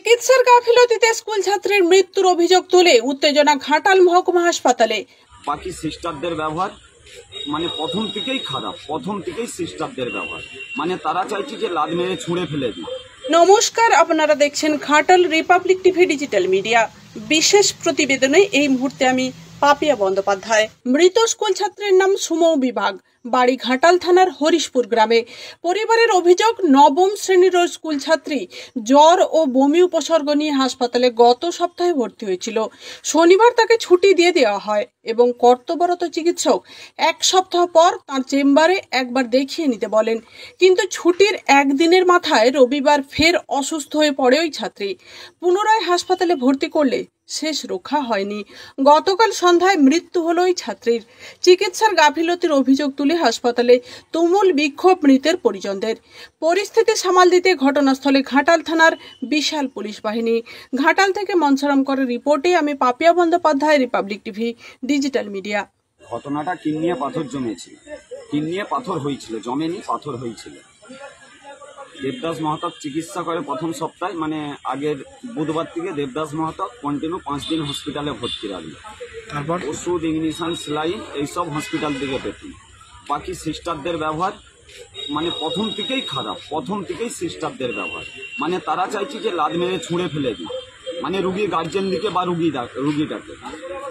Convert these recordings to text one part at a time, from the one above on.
চিকিৎসার গাফিলতিতে স্কুল ছাত্রের মৃত্যুর অভিযোগ তুলে উত্তেজনা ঘাটাল মহকুমা হাসপাতালে। বাকি সিস্টারদের ব্যবহার মানে প্রথম থেকেই খারাপ, প্রথম থেকেই সিস্টারদের ব্যবহার মানে তারা চাইছে যে লাদ মেরে ছুঁড়ে ফেলে দিই। নমস্কার, আপনারা দেখছেন Ghatal Republic TV digital media. বিশেষ প্রতিবেদনে এই মুহূর্তে আমি পাপিয়া বন্দ্যোপাধ্যায়। মৃত স্কুল ছাত্রের নাম সুমৌ বিভাগ, বাড়ি ঘাটাল থানার হরিশপুর গ্রামে। পরিবারের অভিযোগ, নবম শ্রেণীর স্কুল ছাত্রী জ্বর ও বমি উপসর্গ নিয়ে হাসপাতালে গত সপ্তাহে ভর্তি হয়েছিল। শনিবার তাকে ছুটি দিয়ে দেওয়া হয় এবং কর্তব্যরত চিকিৎসক এক সপ্তাহ পর তার চেম্বারে একবার দেখিয়ে নিতে বলেন। কিন্তু ছুটির একদিনের মাথায় রবিবার ফের অসুস্থ হয়ে পড়ে ওই ছাত্রী। পুনরায় হাসপাতালে ভর্তি করলে শেষ রক্ষা হয়নি। গতকাল সন্ধ্যায় মৃত্যু হলো ওই ছাত্রীর। চিকিৎসার গাফিলতির অভিযোগ তুলে হাসপাতালে তুমুল বিক্ষোভ মৃতের পরিজনদের। পরিস্থিতি সামাল দিতে ঘটনাস্থলে ঘাটাল থানার বিশাল পুলিশ বাহিনী। ঘাটাল থেকে মনসারাম করের রিপোর্টে আমি Papiya Bandyopadhyay, Republic TV digital media. ঘটনাটা কিডনিয়ে পাথর জমেছিল, কিডনিয়ে পাথর হয়েছিল, জমেনি পাথর হয়েছিল। দেবদাস মাহাতো চিকিৎসা করে প্রথম সপ্তাহে, মানে আগের বুধবার থেকে দেবদাস মাহাতো কন্টিনিউ 5 দিন হসপিটালে ভর্তি রাখলো। তারপর ওষুধ, ইঞ্জেকশন, সেলাইন এইসব হসপিটাল থেকে পেতেন। বাকি সিস্টারদের ব্যবহার মানে প্রথম থেকেই খারাপ, প্রথম থেকেই সিস্টারদের ব্যবহার মানে তারা চাইছে যে লাদ মেরে ছুঁড়ে ফেলে দিই। মানে রুগীর গার্জেন দিকে বা রুগীটাকে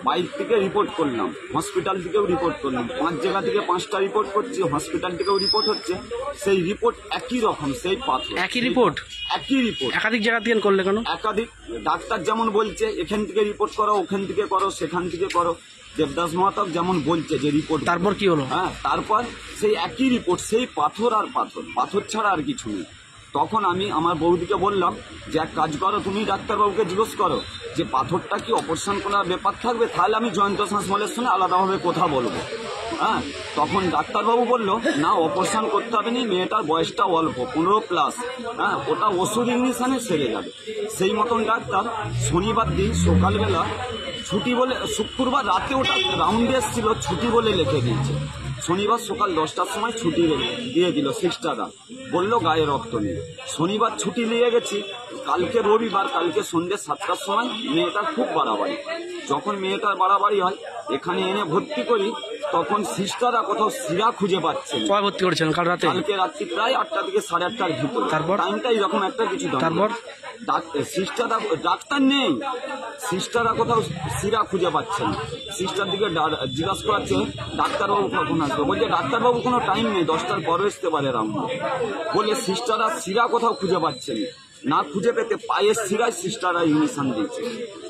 বাইক থেকে রিপোর্ট করলাম, হসপিটাল থেকেও রিপোর্ট করলাম, 5 জায়গা থেকে 5টা রিপোর্ট করছি, হসপিটাল থেকেও রিপোর্ট হচ্ছে। সেই রিপোর্ট একই রকম, সেই পাথর একই রিপোর্ট। একাধিক জায়গা থেকে করলে কেন? একাধিক ডাক্তার যেমন বলছে এখান থেকে রিপোর্ট করো, ওখান থেকে করো, সেখান থেকে করো। দেবদাস মাহাতো যেমন বলছে যে রিপোর্ট, তারপর কি হলো? হ্যাঁ, তারপর সেই একই রিপোর্ট, সেই পাথর আর পাথর, পাথর ছাড়া আর কিছু নেই। তখন আমি আমার বৌদিকে বললাম যে এক কাজ করো, তুমি ডাক্তারবাবুকে জিজ্ঞেস করো যে পাথরটা কি অপারেশন করার ব্যাপার থাকবে, তাহলে আমি জয়ন্ত শ্বাসমলের সঙ্গে আলাদাভাবে কথা বলবো। হ্যাঁ, তখন ডাক্তারবাবু বললো না, অপারেশন করতে হবে না, মেয়েটার বয়সটা অল্প, 15+। হ্যাঁ, ওটা ওষুধ ইঞ্জেকশনে সেরে যাবে। সেই মতন ডাক্তার শনিবার দিন সকালবেলা ছুটি বলে, শুক্রবার রাতে ওটা রাউন্ডে এসেছিল, ছুটি বলে লিখে দিয়েছে। শনিবার সকাল 10টার সময় ছুটি দিয়ে দিল সিস্টাররা, বললো গায়ে রক্ত নেই। শনিবার ছুটি নিয়ে গেছি, কালকে রবিবার, কালকে সন্ধ্যে 7টার সময় মেয়েটার খুব বাড়াবাড়ি। যখন মেয়েটার বাড়াবাড়ি হয়, এখানে এনে ভর্তি করি, তখন সিস্টাররা কোথাও শিরা খুঁজে পাচ্ছে। ভর্তি করেছেন কালকে রাত্রি প্রায় 8টা থেকে 8:30টার ভিতরে। তারপর টাইমটা এরকম একটা কিছু। তারপর সিস্টাররা, ডাক্তার নেই, সিস্টাররা কোথাও শিরা খুঁজে পাচ্ছেন। সিস্টার দিকে জিজ্ঞাসা করাচ্ছে ডাক্তারবাবু কখন আসবে, বলছে ডাক্তারবাবু কোনো টাইম নেই, 10টার পরে আসতে পারে রাউন্ডে। বলে সিস্টাররা শিরা কোথাও খুঁজে পাচ্ছেন না, খুঁজে পেতে পায়ের শিরায় সিস্টাররা ইঞ্জেকশন দিয়েছে।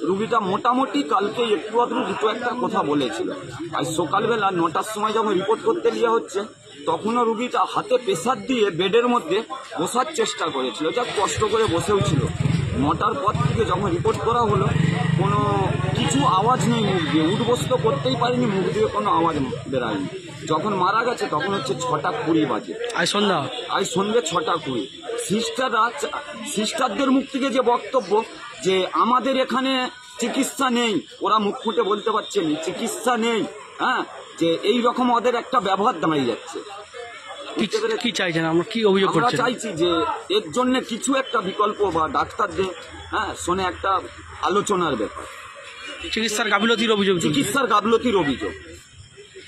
রুগীটা মোটামুটি কালকে একটু আধটু দুটো একটা কথা বলেছিল। আর সকালবেলা 9টার সময় যখন রিপোর্ট করতে নিয়ে হচ্ছে, তখনও রুগীটা হাতে প্রেসার দিয়ে বেডের মধ্যে বসার চেষ্টা করেছিল, যা কষ্ট করে বসেও ছিল। 9টার পর থেকে যখন রিপোর্ট করা হলো, কোনো কিছু আওয়াজ নেই মুখ দিয়ে, উঠবস্ত করতেই পারিনি, মুখ দিয়ে কোনো আওয়াজ বেরায়নি। যখন মারা গেছে তখন হচ্ছে 6:20 বাজে, আজ সন্ধ্যে 6:20। সিস্টারদের মুখ থেকে যে বক্তব্য যে আমাদের এখানে চিকিৎসা নেই, ওরা মুখ ফুটে বলতে পারছে না চিকিৎসা নেই। হ্যাঁ, যে এই রকম ওদের একটা ব্যবহার দাঁড়িয়ে যাচ্ছে। কি চাইছেন? আমরা কি অভিযোগ করছি? আমরা চাইছি যে এর জন্য কিছু একটা বিকল্প বা ডাক্তারদের শোনে একটা আলোচনার ব্যাপার। চিকিৎসার গাফিলতির অভিযোগ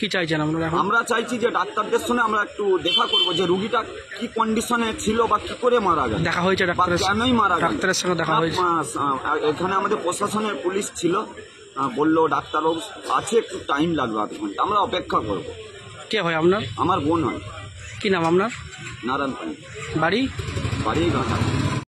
কি চাইছেন? আমরা চাইছি যে ডাক্তারদের সঙ্গে আমরা একটু দেখা করব, যে রুগীটা কি কন্ডিশনে ছিল বা কি করে মারা গেল, দেখা হয়েছে কেনই মারা গেল, ডাক্তারের সঙ্গে দেখা হয়েছে। এখানে আমাদের প্রশাসনের পুলিশ ছিল, বললো ডাক্তারবাবু আছে, একটু টাইম লাগবে, 8 ঘন্টা, আমরা অপেক্ষা করব। কে হয় আপনার? আমার বোন হয়। কি নাম আপনার? নারায়ণ পানি। বাড়ি ঘাটাল।